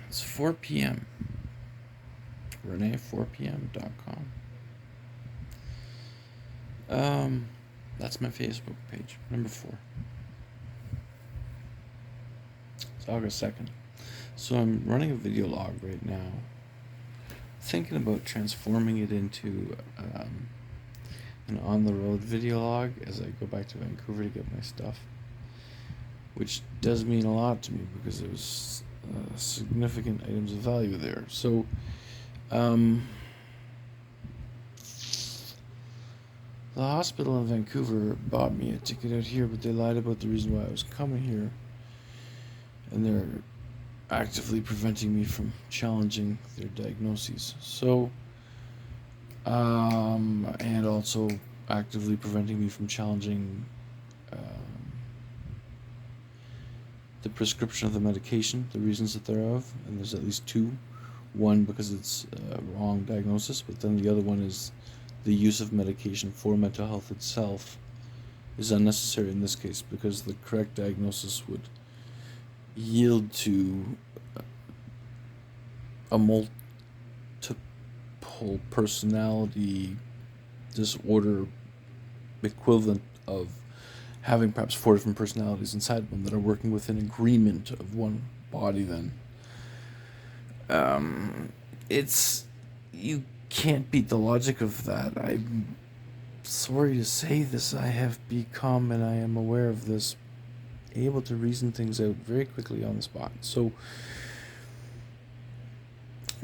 It's 4 p.m. Renee4pm.com. That's my Facebook page. Number 4. It's August 2nd. So I'm running a video log right now, thinking about transforming it into an on-the-road video log as I go back to Vancouver to get my stuff, which does mean a lot to me because there's significant items of value there. So, the hospital in Vancouver bought me a ticket out here, but they lied about the reason why I was coming here, and they're actively preventing me from challenging their diagnoses. So, and also actively preventing me from challenging the prescription of the medication, the reasons that thereof, and there's at least 2. One, because it's a wrong diagnosis, but then the other one is the use of medication for mental health itself is unnecessary in this case, because the correct diagnosis would yield to a multiple personality disorder equivalent of having perhaps 4 different personalities inside one that are working with an agreement of one body. Then it's, you can't beat the logic of that. I'm sorry to say this, I have become, and I am aware of this, able to reason things out very quickly on the spot. So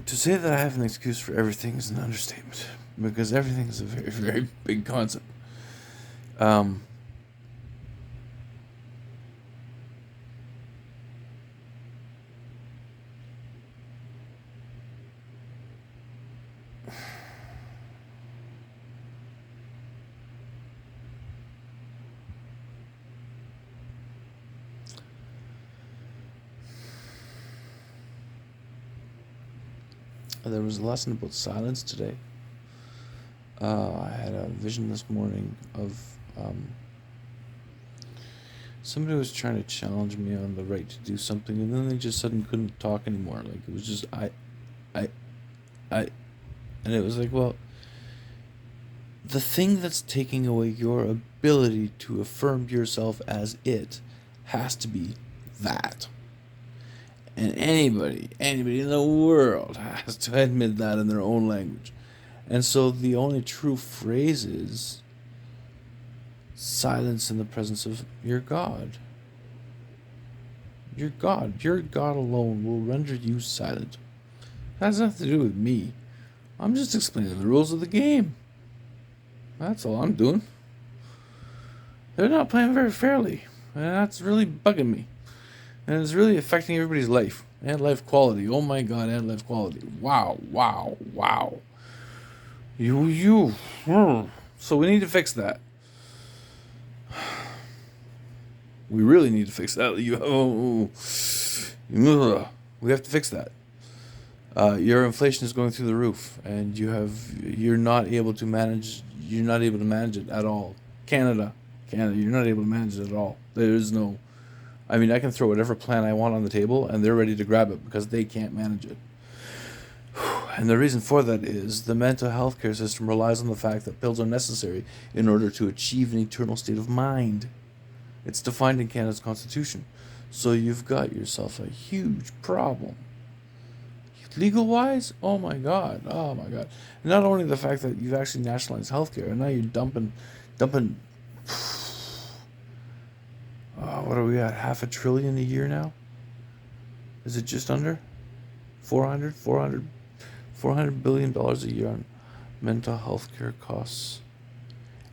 to say that I have an excuse for everything is an understatement, because everything is a very, very big concept. There was a lesson about silence today. I had a vision this morning of somebody was trying to challenge me on the right to do something, and then they just suddenly couldn't talk anymore. Like, it was just I, and it was like, well, the thing that's taking away your ability to affirm yourself as it has to be that. And anybody in the world has to admit that in their own language. And so the only true phrase is silence in the presence of your God. Your God alone will render you silent. That has nothing to do with me. I'm just explaining the rules of the game. That's all I'm doing. They're not playing very fairly, and that's really bugging me. And it's really affecting everybody's life and life quality. Oh my God, and life quality. Wow. So we need to fix that. We really need to fix that. We have to fix that. Your inflation is going through the roof, and you're not able to manage it at all. Canada, you're not able to manage it at all. There is no, I mean, I can throw whatever plan I want on the table, and they're ready to grab it because they can't manage it. And the reason for that is the mental health care system relies on the fact that pills are necessary in order to achieve an eternal state of mind. It's defined in Canada's Constitution. So you've got yourself a huge problem. Legal-wise, oh my God. And not only the fact that you've actually nationalized healthcare, and now you're dumping, what are we at, $500 billion a year now? Is it just under? $400 billion a year on mental health care costs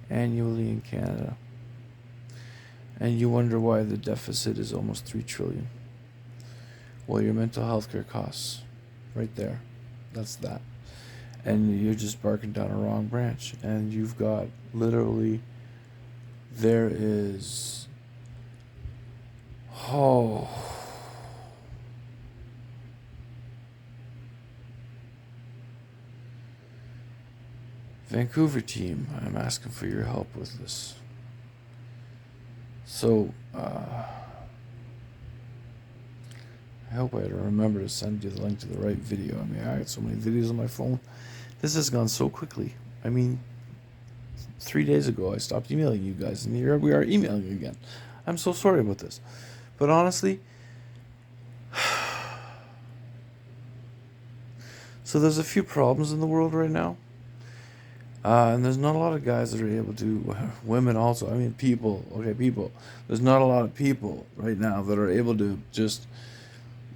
annually in Canada. And you wonder why the deficit is almost $3 trillion. Well, your mental health care costs, right there. That's that. And you're just barking down a wrong branch. And you've got literally, there is, Vancouver team, I'm asking for your help with this. So, I hope I remember to send you the link to the right video. I mean, I got so many videos on my phone. This has gone so quickly. I mean, 3 days ago I stopped emailing you guys, and here we are emailing again. I'm so sorry about this. But honestly, so there's a few problems in the world right now. And there's not a lot of guys that are able to, women also, I mean people, okay, people. There's not a lot of people right now that are able to just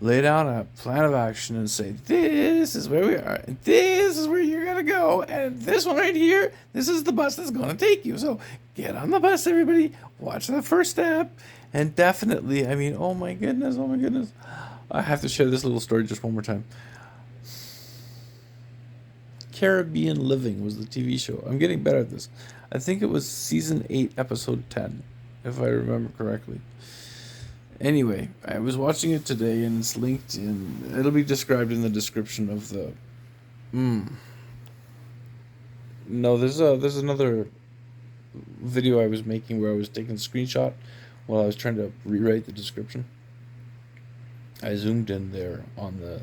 lay down a plan of action and say, this is where we are, and this is where you're going to go, and this one right here, this is the bus that's going to take you. So get on the bus, everybody, watch the first step, and definitely, I mean, oh my goodness. I have to share this little story just one more time. Caribbean Living was the TV show. I'm getting better at this. I think it was season 8, episode 10, if I remember correctly. Anyway, I was watching it today, and it's linked in. It'll be described in the description of the. No, there's another video I was making where I was taking a screenshot while I was trying to rewrite the description. I zoomed in there on the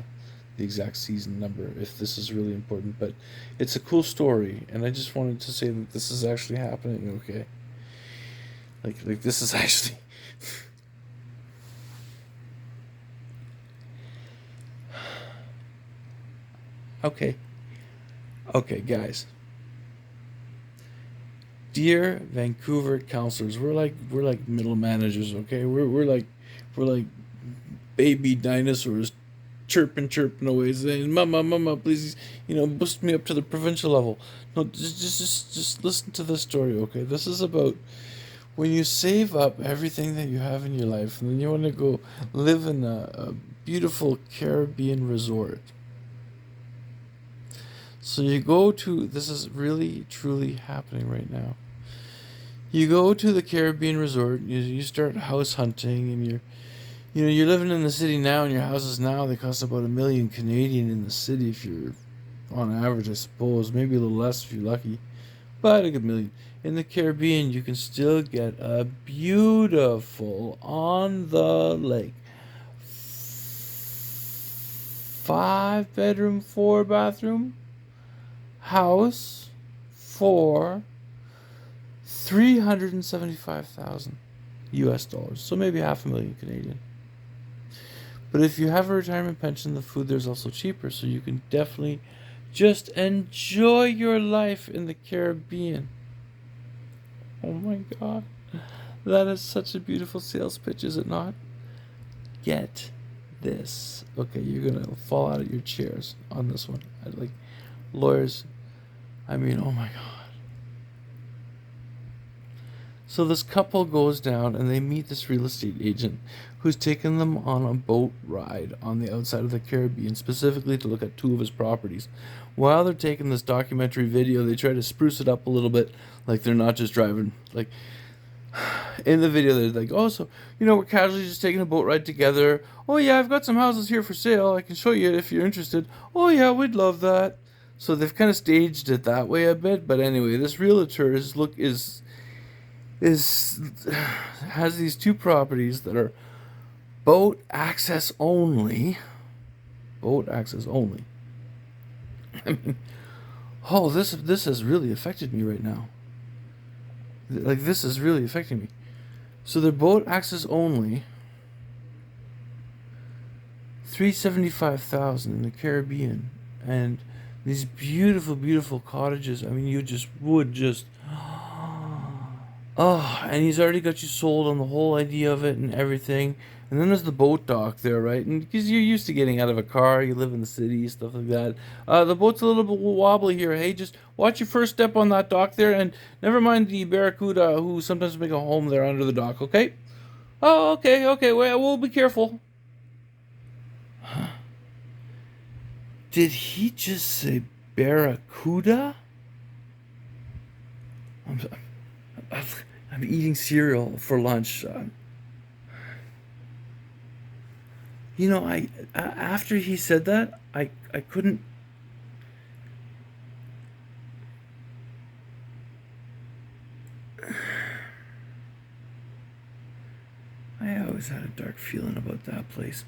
exact season number, if this is really important, but it's a cool story, and I just wanted to say that this is actually happening, okay? Like this is actually okay, guys. Dear Vancouver councillors, we're like middle managers, okay? We're like baby dinosaurs chirping away, saying, Mama, please, boost me up to the provincial level. No, just listen to this story, okay? This is about when you save up everything that you have in your life, and then you want to go live in a beautiful Caribbean resort. So you go to, this is really, truly happening right now. You go to the Caribbean resort, you start house hunting, and you're living in the city now, and your houses now, they cost about $1 million Canadian in the city if you're on average, I suppose. Maybe a little less if you're lucky, but a good $1 million. In the Caribbean, you can still get a beautiful, on the lake, 5-bedroom, 4-bathroom house for $375,000 US dollars. So maybe $500,000 Canadian. But if you have a retirement pension, the food there's also cheaper, so you can definitely just enjoy your life in the Caribbean. Oh my God. That is such a beautiful sales pitch, is it not? Get this. Okay, you're going to fall out of your chairs on this one. Like lawyers, I mean, oh my God. So this couple goes down and they meet this real estate agent who's taken them on a boat ride on the outside of the Caribbean, specifically to look at 2 of his properties. While they're taking this documentary video, they try to spruce it up a little bit, like they're not just driving. Like in the video, they're like, oh, so, we're casually just taking a boat ride together. Oh yeah, I've got some houses here for sale. I can show you if you're interested. Oh yeah, we'd love that. So they've kind of staged it that way a bit. But anyway, this realtor has these 2 properties that are boat access only. Boat access only. I mean, oh, this has really affected me right now. Like, this is really affecting me. So they're boat access only. $375,000 in the Caribbean, and these beautiful, beautiful cottages. I mean, you would just. Oh, and he's already got you sold on the whole idea of it and everything. And then there's the boat dock there, right? And because you're used to getting out of a car, you live in the city, stuff like that. The boat's a little bit wobbly here. Hey, just watch your first step on that dock there, and never mind the barracuda who sometimes make a home there under the dock, okay? Oh, okay. Well, we'll be careful. Huh? Did he just say barracuda? I'm eating cereal for lunch. After he said that, I couldn't. I always had a dark feeling about that place.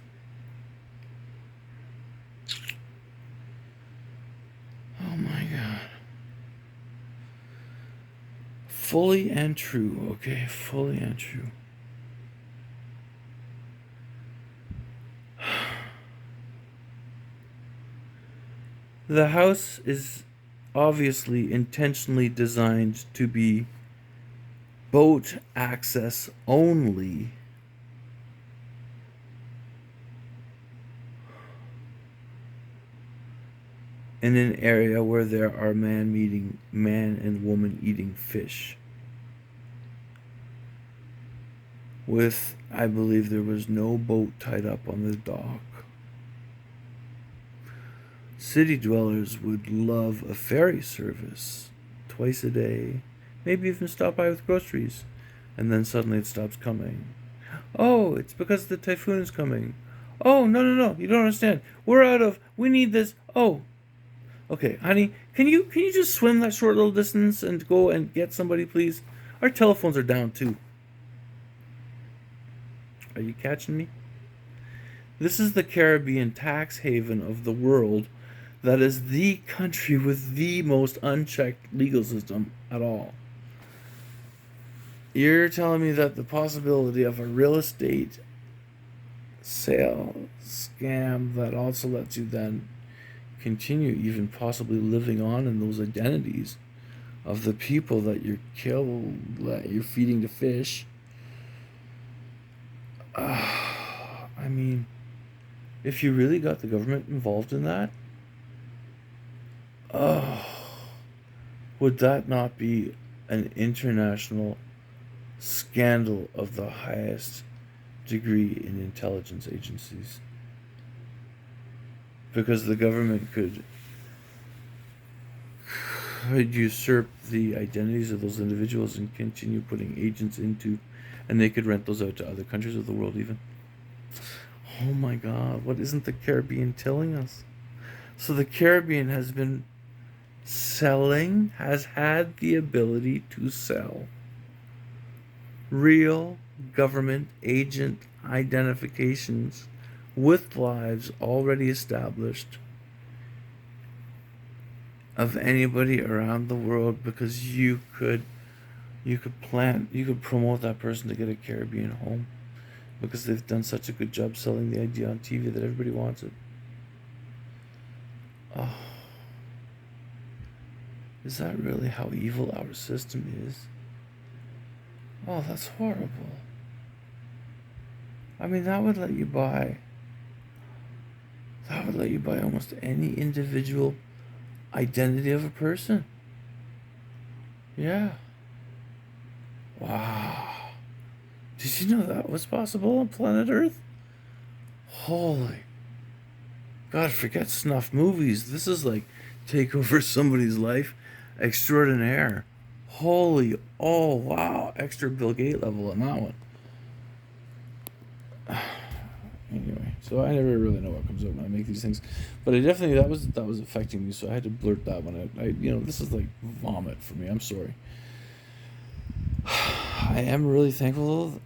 fully and true, okay? Fully and true. The house is obviously intentionally designed to be boat access only. In an area where there are man and woman eating fish. With, I believe there was no boat tied up on the dock. City dwellers would love a ferry service twice a day, maybe even stop by with groceries, and then suddenly it stops coming. Oh, it's because the typhoon is coming. Oh, no, you don't understand. We need this. Oh, okay, honey, can you just swim that short little distance and go and get somebody, please? Our telephones are down too. Are you catching me? This is the Caribbean tax haven of the world. That is the country with the most unchecked legal system at all. You're telling me that the possibility of a real estate sale scam that also lets you then continue even possibly living on in those identities of the people that you're feeding to fish. I mean, if you really got the government involved in that, would that not be an international scandal of the highest degree in intelligence agencies? Because the government could usurp the identities of those individuals and continue putting agents into, and they could rent those out to other countries of the world even. Oh my God, what isn't the Caribbean telling us? So the Caribbean has had the ability to sell real government agent identifications with lives already established of anybody around the world, because you could promote that person to get a Caribbean home because they've done such a good job selling the idea on TV that everybody wants it. Oh, is that really how evil our system is? Oh, that's horrible. I mean, that would let you buy almost any individual identity of a person. Yeah. Wow. Did you know that was possible on planet Earth? Holy. God, forget snuff movies. This is like take over somebody's life extraordinaire. Holy, oh wow, extra Bill Gates level on that one. Anyway, so I never really know what comes out when I make these things, but I definitely that was affecting me, so I had to blurt that one out. This is like vomit for me. I'm sorry. I am really thankful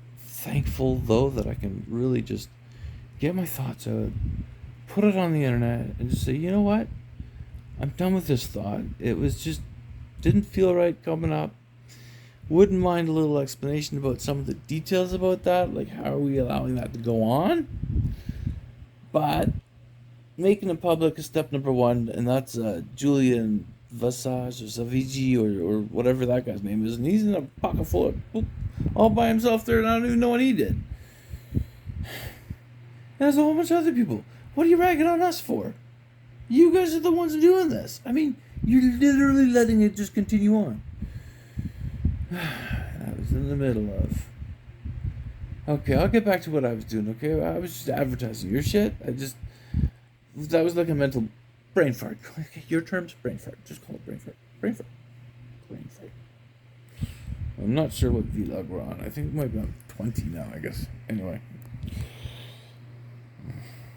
though that I can really just get my thoughts out, put it on the internet, and just say, you know what? I'm done with this thought. It was just didn't feel right coming up. Wouldn't mind a little explanation about some of the details about that, like how are we allowing that to go on? But making it public is step number one, and that's Julian Visage or Savigi or whatever that guy's name is, and he's in a pocket full of poop all by himself there, and I don't even know what he did. And there's a whole bunch of other people. What are you ragging on us for? You guys are the ones doing this. I mean, you're literally letting it just continue on. I was in the middle of. Okay, I'll get back to what I was doing, okay? I was just advertising your shit. That was like a mental brain fart. Okay, your term's brain fart. Just call it brain fart. Brain fart. Brain fart. I'm not sure what vlog we're on. I think it might be on 20 now, I guess. Anyway.